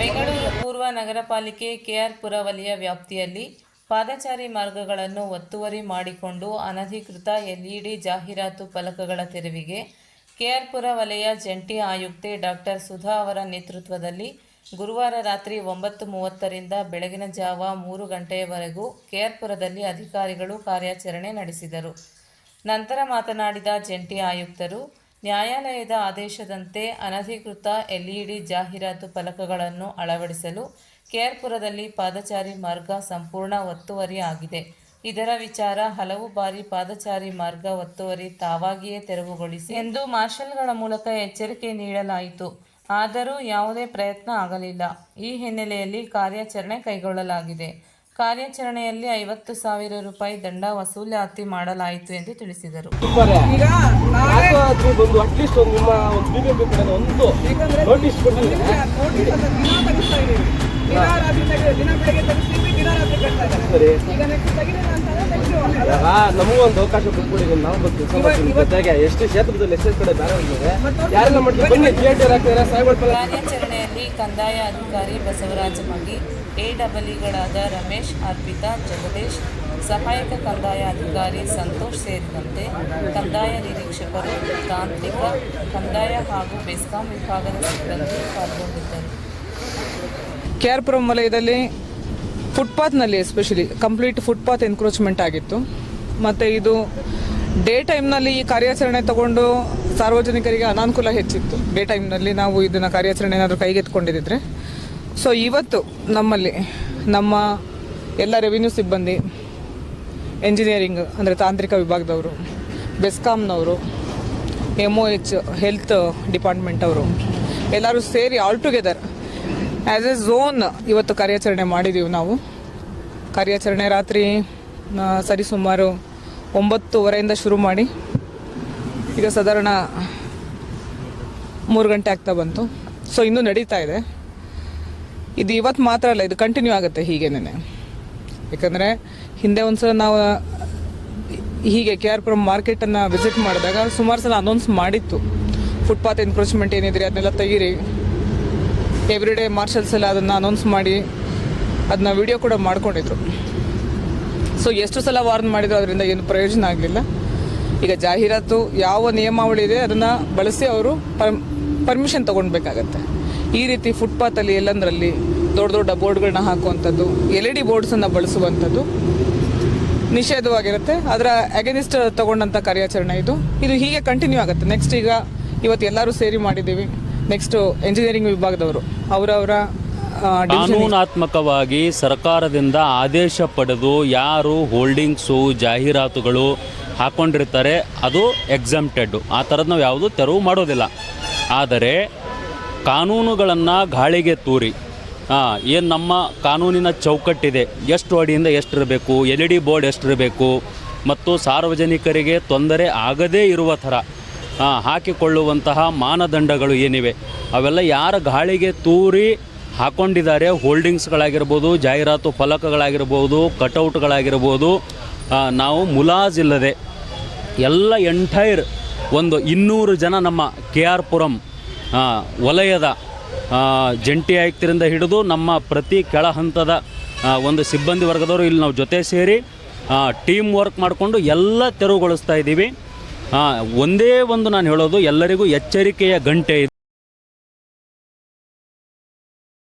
ಬೆಂಗಳೂರು ಪೂರ್ವ ನಗರ ಪಾಲಿಕೆ ಕೆಆರ್ ಪುರ ವಲಯ ವ್ಯಾಪ್ತಿಯಲ್ಲಿ ಪಾದಚಾರಿ ಮಾರ್ಗಗಳನ್ನು ಒತ್ತುವರಿ ಮಾಡಿಕೊಂಡು ಅನಧಿಕೃತ ಎಲ್ಇಡಿ ಜಾಹೀರಾತು ಫಲಕಗಳ ತೆರವಿಗೆ ಕೆಆರ್ ಪುರ ವಲಯ ಜಂಟಿ ಆಯುಕ್ತೆ ಡಾಕ್ಟರ್ ಸುಧಾ ಅವರ ನೇತೃತ್ವದಲ್ಲಿ ಗುರುವಾರ ರಾತ್ರಿ 9:30ರಿಂದ ಬೆಳಗಿನ ಜಾವ 3 ಗಂಟೆಯವರೆಗೂ ಕೆಆರ್ ಪುರದಲ್ಲಿ ಅಧಿಕಾರಿಗಳು ಕಾರ್ಯಾಚರಣೆ ನಡೆಸಿದರು. ನಂತರ ಮಾತನಾಡಿದ ಜಂಟಿ ಆಯುಕ್ತರು, ನ್ಯಾಯಾಲಯದ ಆದೇಶದಂತೆ ಅನಧಿಕೃತ ಎಲ್ಇಡಿ ಜಾಹೀರಾತು ಫಲಕಗಳನ್ನು ಅಳವಡಿಸಲು ಕೆಆರ್ ಪುರದಲ್ಲಿ ಪಾದಚಾರಿ ಮಾರ್ಗ ಸಂಪೂರ್ಣ ಒತ್ತುವರಿ ಆಗಿದೆ. ಇದರ ವಿಚಾರ ಹಲವು ಬಾರಿ ಪಾದಚಾರಿ ಮಾರ್ಗ ಒತ್ತುವರಿ ತಾವಾಗಿಯೇ ತೆರವುಗೊಳಿಸಿ ಎಂದು ಮಾರ್ಷಲ್ಗಳ ಮೂಲಕ ಎಚ್ಚರಿಕೆ ನೀಡಲಾಯಿತು. ಆದರೂ ಯಾವುದೇ ಪ್ರಯತ್ನ ಆಗಲಿಲ್ಲ. ಈ ಹಿನ್ನೆಲೆಯಲ್ಲಿ ಕಾರ್ಯಾಚರಣೆ ಕೈಗೊಳ್ಳಲಾಗಿದೆ. ಕಾರ್ಯಾಚರಣೆಯಲ್ಲಿ 50,000 ರೂಪಾಯಿ ದಂಡ ವಸೂಲಾತಿ ಮಾಡಲಾಯಿತು ಎಂದು ತಿಳಿಸಿದರು. ನಮಗೂ ಒಂದು ಅವಕಾಶ ಕೊಟ್ಬಿಡಿ, ನಾವು ಬರ್ತೀವಿ. ಎಷ್ಟು ಕ್ಷೇತ್ರದಲ್ಲಿ ಎಷ್ಟು ಕಡೆ ಕಾರ್ಯಾಚರಣೆಯಲ್ಲಿ ಕಂದಾಯ ಅಧಿಕಾರಿ ಬಸವರಾಜ ಮಗಿ, ಎಡಬ್ಲ್ಯೂಗಳಾದ ರಮೇಶ್, ಅರ್ಪಿತಾ, ಜಗದೀಶ್, ಸಹಾಯಕ ಕಂದಾಯ ಅಧಿಕಾರಿ ಸಂತೋಷ್ ಸೇರಿದಂತೆ ಕಂದಾಯ ನಿರೀಕ್ಷಕರು, ತಾಂತ್ರಿಕ, ಕಂದಾಯ ಹಾಗೂ ಬೆಸ್ಕಾಂ ವಿಭಾಗದ ಸಿಬ್ಬಂದಿ ಪಾಲ್ಗೊಂಡಿದ್ದರು. ಕೆಆರ್ ಪುರಂ ವಲಯದಲ್ಲಿ ಫುಟ್ಪಾತ್ನಲ್ಲಿ ಎಸ್ಪೆಷಲಿ ಕಂಪ್ಲೀಟ್ ಫುಟ್ಪಾತ್ ಎನ್ಕ್ರೋಚ್ಮೆಂಟ್ ಆಗಿತ್ತು. ಮತ್ತು ಇದು ಡೇ ಟೈಮ್ನಲ್ಲಿ ಈ ಕಾರ್ಯಾಚರಣೆ ತಗೊಂಡು ಸಾರ್ವಜನಿಕರಿಗೆ ಅನಾನುಕೂಲ ಹೆಚ್ಚಿತ್ತು. ಡೇ ಟೈಮ್ನಲ್ಲಿ ನಾವು ಇದನ್ನು ಕಾರ್ಯಾಚರಣೆ ಏನಾದರೂ ಕೈಗೆತ್ಕೊಂಡಿದ್ದರೆ. ಸೊ ಇವತ್ತು ನಮ್ಮಲ್ಲಿ ನಮ್ಮ ಎಲ್ಲ ರೆವಿನ್ಯೂ ಸಿಬ್ಬಂದಿ, ಎಂಜಿನಿಯರಿಂಗ್ ಅಂದರೆ ತಾಂತ್ರಿಕ ವಿಭಾಗದವರು, ಬೆಸ್ಕಾಂನವರು, MOH ಹೆಲ್ತ್ ಡಿಪಾರ್ಟ್ಮೆಂಟ್ ಅವರು ಎಲ್ಲರೂ ಸೇರಿ all together as A zone ಇವತ್ತು ಕಾರ್ಯಾಚರಣೆ ಮಾಡಿದ್ದೀವಿ. ನಾವು ಕಾರ್ಯಾಚರಣೆ ರಾತ್ರಿ ಸರಿಸುಮಾರು 9:30ರಿಂದ ಶುರು ಮಾಡಿ ಈಗ ಸಾಧಾರಣ 3 ಗಂಟೆ ಆಗ್ತಾ ಬಂತು. ಸೊ ಇನ್ನೂ ನಡೀತಾ ಇದೆ. ಇದು ಇವತ್ತು ಮಾತ್ರ ಅಲ್ಲ, ಇದು ಕಂಟಿನ್ಯೂ ಆಗುತ್ತೆ ಹೀಗೇನೆ. ಯಾಕಂದರೆ ಹಿಂದೆ ಒಂದ್ಸಲ ನಾವು ಹೀಗೆ ಕೆಆರ್ ಪುರಂ ಮಾರ್ಕೆಟನ್ನು ವಿಸಿಟ್ ಮಾಡಿದಾಗ ಸುಮಾರು ಸಲ ಅನೌನ್ಸ್ ಮಾಡಿತ್ತು, ಫುಟ್ಪಾತ್ ಎನ್ಕ್ರೋಚ್ಮೆಂಟ್ ಏನಿದ್ರೆ ಅದನ್ನೆಲ್ಲ ತೆಗೀರಿ. ಎವ್ರಿಡೇ ಮಾರ್ಷಲ್ಸ್ ಎಲ್ಲ ಅದನ್ನು ಅನೌನ್ಸ್ ಮಾಡಿ ಅದನ್ನ ವಿಡಿಯೋ ಕೂಡ ಮಾಡ್ಕೊಂಡಿದ್ರು. ಸೊ ಎಷ್ಟು ಸಲ ವಾರ್ನ್ ಮಾಡಿದ್ರು, ಅದರಿಂದ ಏನು ಪ್ರಯೋಜನ ಆಗಲಿಲ್ಲ. ಈಗ ಜಾಹೀರಾತು ಯಾವ ನಿಯಮಾವಳಿ ಇದೆ ಅದನ್ನು ಬಳಸಿ ಅವರು ಪರ್ಮಿಷನ್ ತೊಗೊಳ್ಬೇಕಾಗತ್ತೆ. ಈ ರೀತಿ ಫುಟ್ಪಾತಲ್ಲಿ ಎಲ್ಲಂದರಲ್ಲಿ ದೊಡ್ಡ ದೊಡ್ಡ ಬೋರ್ಡ್ಗಳನ್ನ ಹಾಕುವಂಥದ್ದು, LED ಬೋರ್ಡ್ಸನ್ನು ಬಳಸುವಂಥದ್ದು ನಿಷೇಧವಾಗಿರುತ್ತೆ. ಅದರ ಅಗೇನಿಸ್ಟ್ ತಗೊಂಡಂಥ ಕಾರ್ಯಾಚರಣೆ ಇದು ಹೀಗೆ ಕಂಟಿನ್ಯೂ ಆಗುತ್ತೆ. ನೆಕ್ಸ್ಟ್ ಈಗ ಇವತ್ತು ಎಲ್ಲರೂ ಸೇರಿ ಮಾಡಿದ್ದೀವಿ. ನೆಕ್ಸ್ಟ್ ಎಂಜಿನಿಯರಿಂಗ್ ವಿಭಾಗದವರು ಅವರವರ ಕಾನೂನಾತ್ಮಕವಾಗಿ ಸರ್ಕಾರದಿಂದ ಆದೇಶ ಪಡೆದು ಯಾರು ಹೋಲ್ಡಿಂಗ್ಸು ಜಾಹೀರಾತುಗಳು ಹಾಕ್ಕೊಂಡಿರ್ತಾರೆ ಅದು ಎಕ್ಸಮ್ಟೆಡ್. ಆ ಥರದ್ದು ನಾವು ಯಾವುದೂ ತೆರವು ಮಾಡೋದಿಲ್ಲ. ಆದರೆ ಕಾನೂನುಗಳನ್ನು ಗಾಳಿಗೆ ತೂರಿ ಏನು ನಮ್ಮ ಕಾನೂನಿನ ಚೌಕಟ್ಟಿದೆ, ಎಷ್ಟು ಅಡಿಯಿಂದ ಎಷ್ಟಿರಬೇಕು, LED ಬೋರ್ಡ್ ಎಷ್ಟಿರಬೇಕು ಮತ್ತು ಸಾರ್ವಜನಿಕರಿಗೆ ತೊಂದರೆ ಆಗದೇ ಇರುವ ಥರ ಹಾಕಿಕೊಳ್ಳುವಂತಹ ಮಾನದಂಡಗಳು ಏನಿವೆ ಅವೆಲ್ಲ ಯಾರ ಗಾಳಿಗೆ ತೂರಿ ಹಾಕ್ಕೊಂಡಿದ್ದಾರೆ, ಹೋಲ್ಡಿಂಗ್ಸ್ಗಳಾಗಿರ್ಬೋದು, ಜಾಹೀರಾತು ಫಲಕಗಳಾಗಿರ್ಬೋದು, ಕಟೌಟ್ಗಳಾಗಿರ್ಬೋದು, ನಾವು ಮುಲಾಜಿಲ್ಲದೆ ಎಲ್ಲ ಎಂಟೈರ್ ಒಂದು 200 ಜನ ನಮ್ಮ ಕೆಆರ್ ಪುರಂ ವಲಯದ ಜಂಟಿ ಆಯುಕ್ತರಿಂದ ಹಿಡಿದು ನಮ್ಮ ಪ್ರತಿ ಕೆಳ ಹಂತದ ಒಂದು ಸಿಬ್ಬಂದಿ ವರ್ಗದವರು ಇಲ್ಲಿ ನಾವು ಜೊತೆ ಸೇರಿ ಟೀಮ್ ವರ್ಕ್ ಮಾಡಿಕೊಂಡು ಎಲ್ಲ ತೆರವುಗೊಳಿಸ್ತಾ ಇದ್ದೀವಿ. ಒಂದೇ ಒಂದು ನಾನು ಹೇಳೋದು, ಎಲ್ಲರಿಗೂ ಎಚ್ಚರಿಕೆಯ ಗಂಟೆ